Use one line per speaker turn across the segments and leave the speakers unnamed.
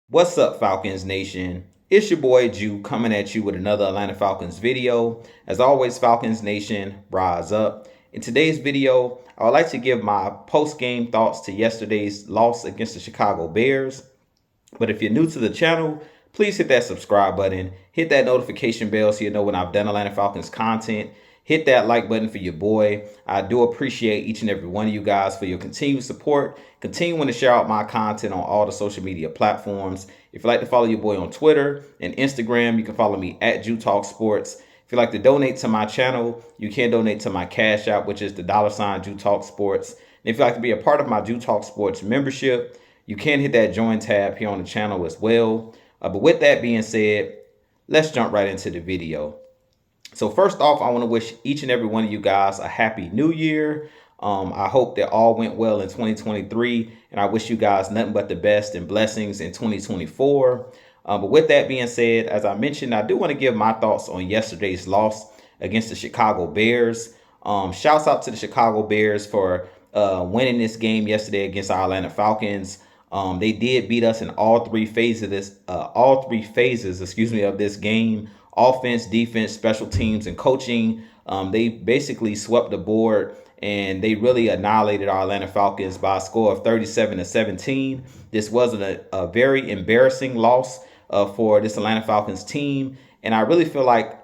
What's up, Falcons Nation? It's your boy Jew coming at you with another Atlanta Falcons video. As always, Falcons Nation, rise up. In today's video, I would like to give my post-game thoughts to yesterday's loss against the Chicago Bears. But if you're new to the channel, please hit that subscribe button, hit that notification bell so you know when I've done Atlanta Falcons content. Hit that like button for your boy. I do appreciate each and every one of you guys for your continued support. Continuing to share out my content on all the social media platforms. If you'd like to follow your boy on Twitter and Instagram, you can follow me at Jew Talk Sports. If you'd like to donate to my channel, you can donate to my Cash App, which is the $ Jew Talk Sports. And if you'd like to be a part of my Jew Talk Sports membership, you can hit that join tab here on the channel as well. But with that being said, let's jump right into the video. So first off, I want to wish each and every one of you guys a happy new year. I hope that all went well in 2023, and I wish you guys nothing but the best and blessings in 2024. But with that being said, as I mentioned, I do want to give my thoughts on yesterday's loss against the Chicago Bears. Shouts out to the Chicago Bears for winning this game yesterday against our Atlanta Falcons. They did beat us in all three phases of this game: offense, defense, special teams, and coaching. They basically swept the board and they really annihilated our Atlanta Falcons by a score of 37-17. This wasn't a very embarrassing loss for this Atlanta Falcons team. And I really feel like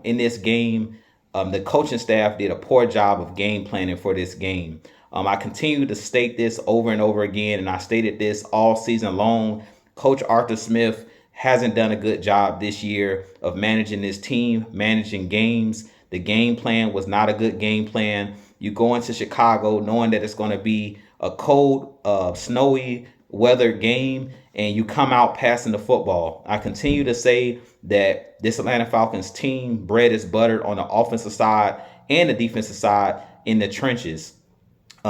in this game, the coaching staff did a poor job of game planning for this game. I continue to state this over and over again, and I stated this all season long. Coach Arthur Smith hasn't done a good job this year of managing this team, managing games. The game plan was not a good game plan. You go into Chicago knowing that it's going to be a cold, snowy weather game, and you come out passing the football. I continue to say that this Atlanta Falcons team, bread is buttered on the offensive side and the defensive side in the trenches.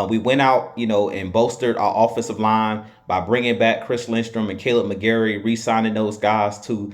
We went out, and bolstered our offensive line by bringing back Chris Lindstrom and Caleb McGarry, re-signing those guys to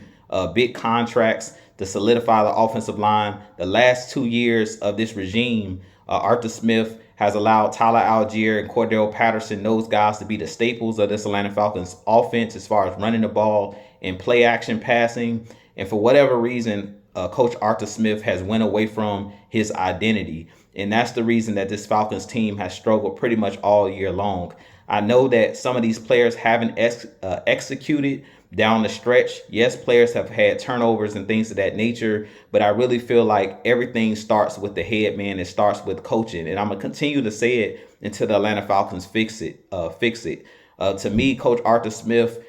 big contracts to solidify the offensive line. The last 2 years of this regime, Arthur Smith has allowed Tyler Algier and Cordell Patterson, those guys, to be the staples of this Atlanta Falcons offense as far as running the ball and play action passing. And for whatever reason, Coach Arthur Smith has went away from his identity. And that's the reason that this Falcons team has struggled pretty much all year long. I know that some of these players haven't executed down the stretch. Yes, players have had turnovers and things of that nature, but I really feel like everything starts with the head man. It starts with coaching, and I'm gonna continue to say it until the Atlanta Falcons fix it. To me, Coach Arthur Smith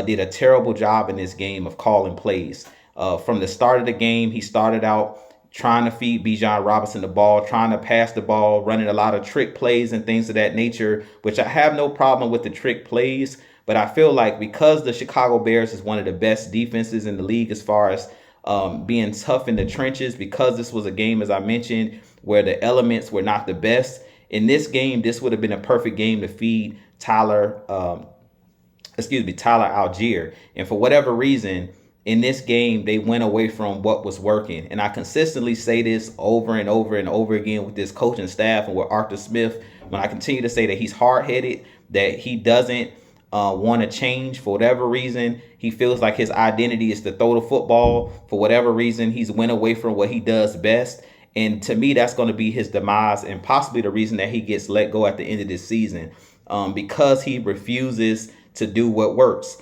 did a terrible job in this game of calling plays. From the start of the game, he started out trying to feed Bijan Robinson the ball, trying to pass the ball, running a lot of trick plays and things of that nature, which I have no problem with the trick plays. But I feel like because the Chicago Bears is one of the best defenses in the league as far as being tough in the trenches, because this was a game, as I mentioned, where the elements were not the best. In this game, this would have been a perfect game to feed Tyler Algier. And for whatever reason, in this game, they went away from what was working. And I consistently say this over and over and over again with this coaching staff and with Arthur Smith, when I continue to say that he's hard-headed, that he doesn't want to change for whatever reason. He feels like his identity is to throw the football. For whatever reason, he's went away from what he does best. And to me, that's going to be his demise and possibly the reason that he gets let go at the end of this season, because he refuses to do what works.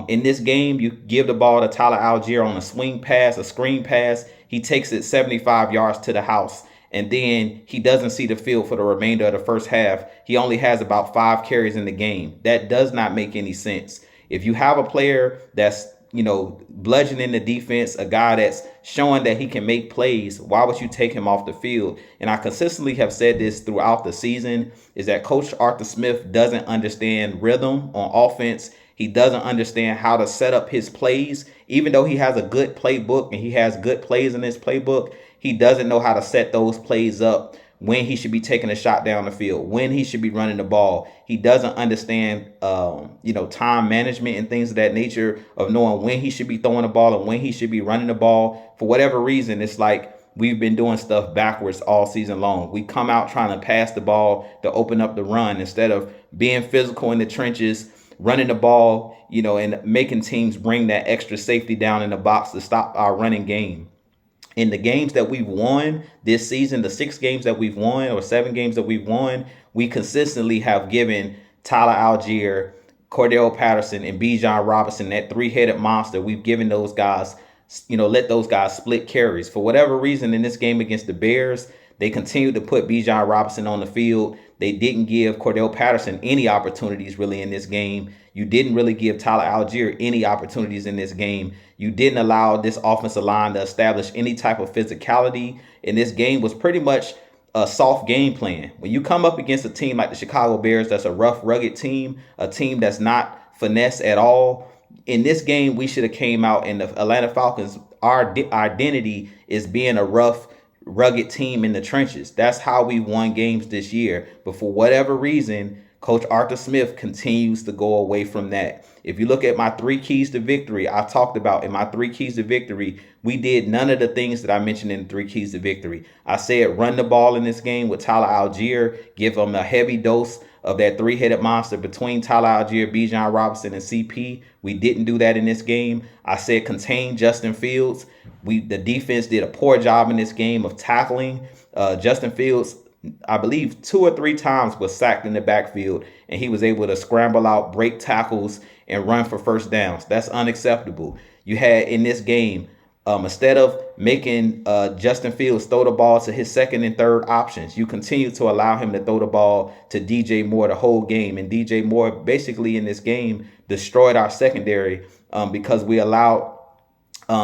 In this game, you give the ball to Tyler Algier on a swing pass, a screen pass. He takes it 75 yards to the house, and then he doesn't see the field for the remainder of the first half. He only has about 5 carries in the game. That does not make any sense. If you have a player that's, bludgeoning the defense, a guy that's showing that he can make plays, why would you take him off the field? And I consistently have said this throughout the season, is that Coach Arthur Smith doesn't understand rhythm on offense. He doesn't understand how to set up his plays. Even though he has a good playbook and he has good plays in his playbook, he doesn't know how to set those plays up, when he should be taking a shot down the field, when he should be running the ball. He doesn't understand, time management and things of that nature, of knowing when he should be throwing the ball and when he should be running the ball. For whatever reason, it's like we've been doing stuff backwards all season long. We come out trying to pass the ball to open up the run instead of being physical in the trenches, running the ball, and making teams bring that extra safety down in the box to stop our running game. In the games that we've won this season, the 6 games that we've won or 7 games that we've won, we consistently have given Tyler Algier, Cordell Patterson, and Bijan Robinson, that three-headed monster. We've given those guys, let those guys split carries. For whatever reason, in this game against the Bears, they continued to put Bijan Robinson on the field. They didn't give Cordell Patterson any opportunities really in this game. You didn't really give Tyler Algier any opportunities in this game. You didn't allow this offensive line to establish any type of physicality. And this game was pretty much a soft game plan. When you come up against a team like the Chicago Bears, that's a rough, rugged team, a team that's not finesse at all. In this game, we should have came out, and the Atlanta Falcons, our identity is being a rough, rugged team in the trenches. That's how we won games this year. But for whatever reason, Coach Arthur Smith continues to go away from that. If you look at my 3 keys to victory, I talked about in my 3 keys to victory, we did none of the things that I mentioned in 3 keys to victory. I said run the ball in this game with Tyler Algier, give him a heavy dose of that three-headed monster between Tyler Algier, Bijan Robinson, and CP. We didn't do that in this game. I said contain Justin Fields. The defense did a poor job in this game of tackling. Justin Fields, I believe 2 or 3 times, was sacked in the backfield, and he was able to scramble out, break tackles, and run for first downs. That's unacceptable. You had in this game, instead of making Justin Fields throw the ball to his second and third options, you continue to allow him to throw the ball to DJ Moore the whole game. And DJ Moore basically in this game destroyed our secondary because we allowed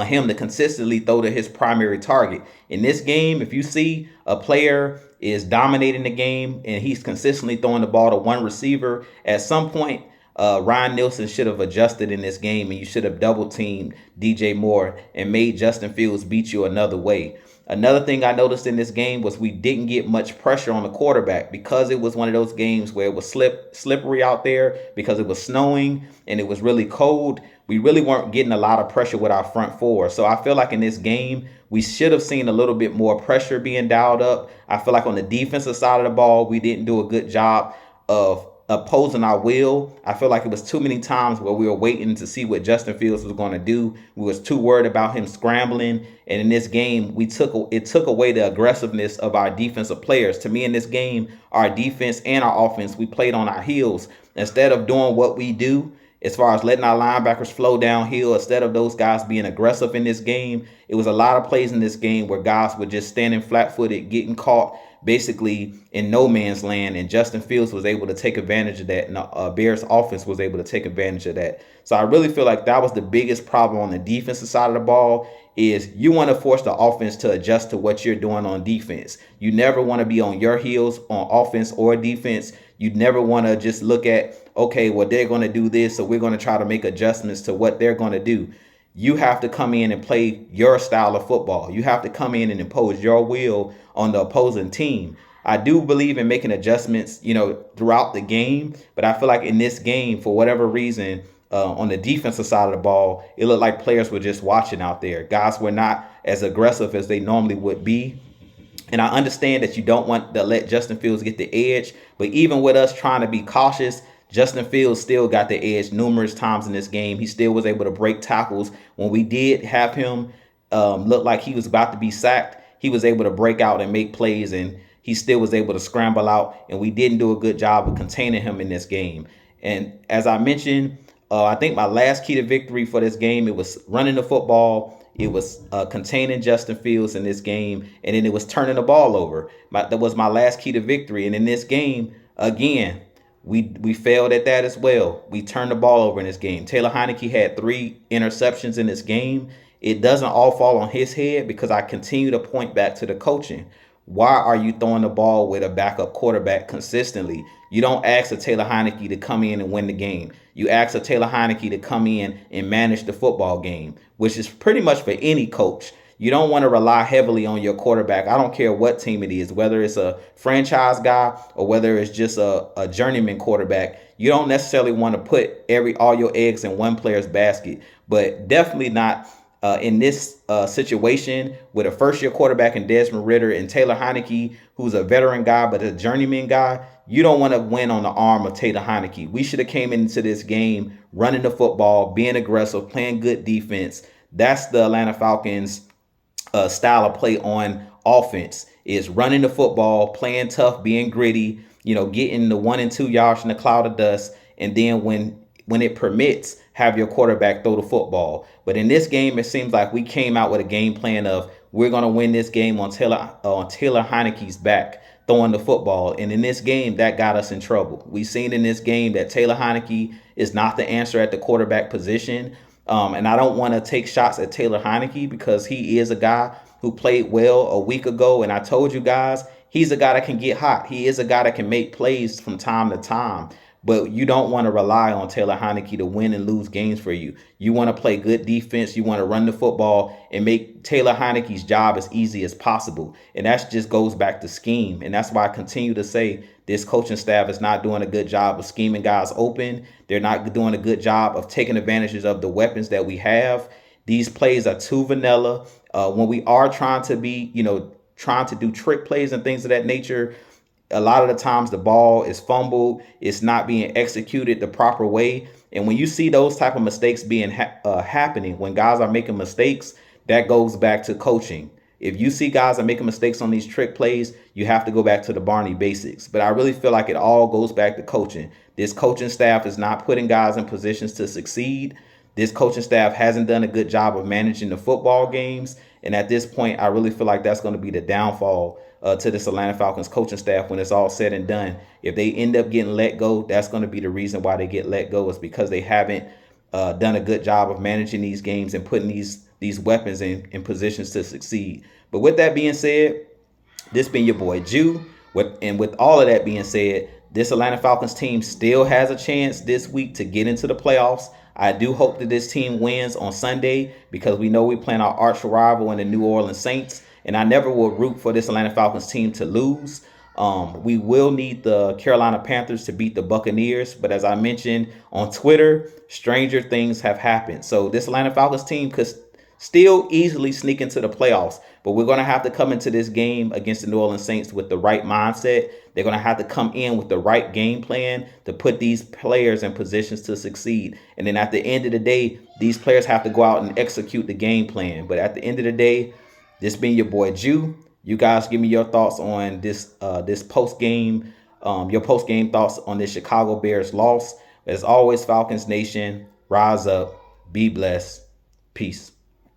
him to consistently throw to his primary target. In this game, if you see a player is dominating the game and he's consistently throwing the ball to one receiver, at some point, Ryan Nielsen should have adjusted in this game, and you should have double teamed DJ Moore and made Justin Fields beat you another way. Another thing I noticed in this game was we didn't get much pressure on the quarterback because it was one of those games where it was slippery out there because it was snowing and it was really cold. We really weren't getting a lot of pressure with our front four. So I feel like in this game, we should have seen a little bit more pressure being dialed up. I feel like on the defensive side of the ball, we didn't do a good job of opposing our will. I feel like it was too many times where we were waiting to see what Justin Fields was going to do. We was too worried about him scrambling. And in this game, it took away the aggressiveness of our defensive players. To me, in this game, our defense and our offense, we played on our heels. Instead of doing what we do, as far as letting our linebackers flow downhill, instead of those guys being aggressive in this game, it was a lot of plays in this game where guys were just standing flat-footed, getting caught basically in no man's land, and Justin Fields was able to take advantage of that, and Bears offense was able to take advantage of that. So I really feel like that was the biggest problem on the defensive side of the ball, is you want to force the offense to adjust to what you're doing on defense. You never want to be on your heels on offense or defense. You never want to just look at, okay, well, they're going to do this, so we're going to try to make adjustments to what they're going to do. You have to come in and play your style of football. You have to come in and impose your will on the opposing team. I do believe in making adjustments, throughout the game, but I feel like in this game, for whatever reason, on the defensive side of the ball, it looked like players were just watching out there. Guys were not as aggressive as they normally would be. And I understand that you don't want to let Justin Fields get the edge, but even with us trying to be cautious, Justin Fields still got the edge numerous times in this game. He still was able to break tackles. When we did have him look like he was about to be sacked, he was able to break out and make plays, and he still was able to scramble out, and we didn't do a good job of containing him in this game. And as I mentioned, I think my last key to victory for this game, it was running the football. It was containing Justin Fields in this game, and then it was turning the ball over. That was my last key to victory. And in this game, again, we failed at that as well. We turned the ball over in this game. Taylor Heinicke had 3 interceptions in this game. It doesn't all fall on his head because I continue to point back to the coaching. Why are you throwing the ball with a backup quarterback consistently? You don't ask a Taylor Heinicke to come in and win the game. You ask a Taylor Heinicke to come in and manage the football game, which is pretty much for any coach. You don't want to rely heavily on your quarterback. I don't care what team it is, whether it's a franchise guy or whether it's just a journeyman quarterback. You don't necessarily want to put all your eggs in one player's basket, but definitely not in this situation with a first-year quarterback in Desmond Ridder and Taylor Heinicke, who's a veteran guy but a journeyman guy. you don't want to win on the arm of Taylor Heineke. We should have came into this game running the football, being aggressive, playing good defense. That's the Atlanta Falcons style of play on offense, is running the football, playing tough, being gritty, getting the 1 and 2 yards in the cloud of dust, and then when it permits, have your quarterback throw the football. But in this game, it seems like we came out with a game plan of we're going to win this game on Taylor Heineke's back throwing the football. And in this game, that got us in trouble. We've seen in this game that Taylor Heineke is not the answer at the quarterback position. And I don't want to take shots at Taylor Heineke because he is a guy who played well a week ago. And I told you guys, he's a guy that can get hot. He is a guy that can make plays from time to time. But you don't want to rely on Taylor Heineke to win and lose games for you. You want to play good defense. You want to run the football and make Taylor Heineke's job as easy as possible. And that just goes back to scheme. And that's why I continue to say this coaching staff is not doing a good job of scheming guys open. They're not doing a good job of taking advantages of the weapons that we have. These plays are too vanilla. When we are trying to be, trying to do trick plays and things of that nature, a lot of the times the ball is fumbled. It's not being executed the proper way. And when you see those type of mistakes being happening, when guys are making mistakes, that goes back to coaching. If you see guys are making mistakes on these trick plays, you have to go back to the Barney basics. But I really feel like it all goes back to coaching. This coaching staff is not putting guys in positions to succeed. This coaching staff hasn't done a good job of managing the football games. And at this point, I really feel like that's going to be the downfall to this Atlanta Falcons coaching staff when it's all said and done. If they end up getting let go, that's going to be the reason why they get let go, is because they haven't done a good job of managing these games and putting these weapons in positions to succeed. But with that being said, this been your boy Jew. With all of that being said, this Atlanta Falcons team still has a chance this week to get into the playoffs. I do hope that this team wins on Sunday because we know we're playing our arch rival in the New Orleans Saints. And I never will root for this Atlanta Falcons team to lose. We will need the Carolina Panthers to beat the Buccaneers. But as I mentioned on Twitter, stranger things have happened. So this Atlanta Falcons team could still easily sneak into the playoffs. But we're going to have to come into this game against the New Orleans Saints with the right mindset. They're going to have to come in with the right game plan to put these players in positions to succeed. And then at the end of the day, these players have to go out and execute the game plan. But at the end of the day, this being your boy Jew. You guys give me your thoughts on this post game, your post game thoughts on this Chicago Bears loss. As always, Falcons Nation, rise up, be blessed, peace.